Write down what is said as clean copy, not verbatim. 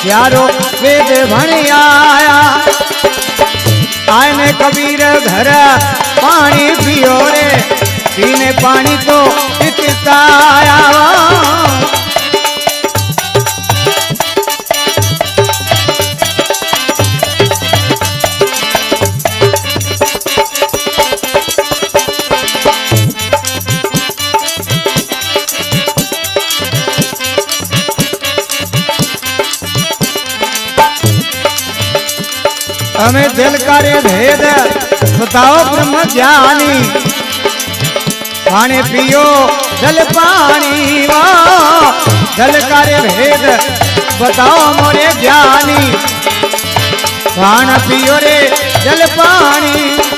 यारो वेद भणी आया आने कबीर घर पानी पियो रे पीने पानी तो पिता आया हमें दिल करे भेद बताओ ब्रह्म ज्ञानी पानी पियो जल पानी वा जल करे भेद बताओ मोरे ज्ञानी पानी पियो रे जल पानी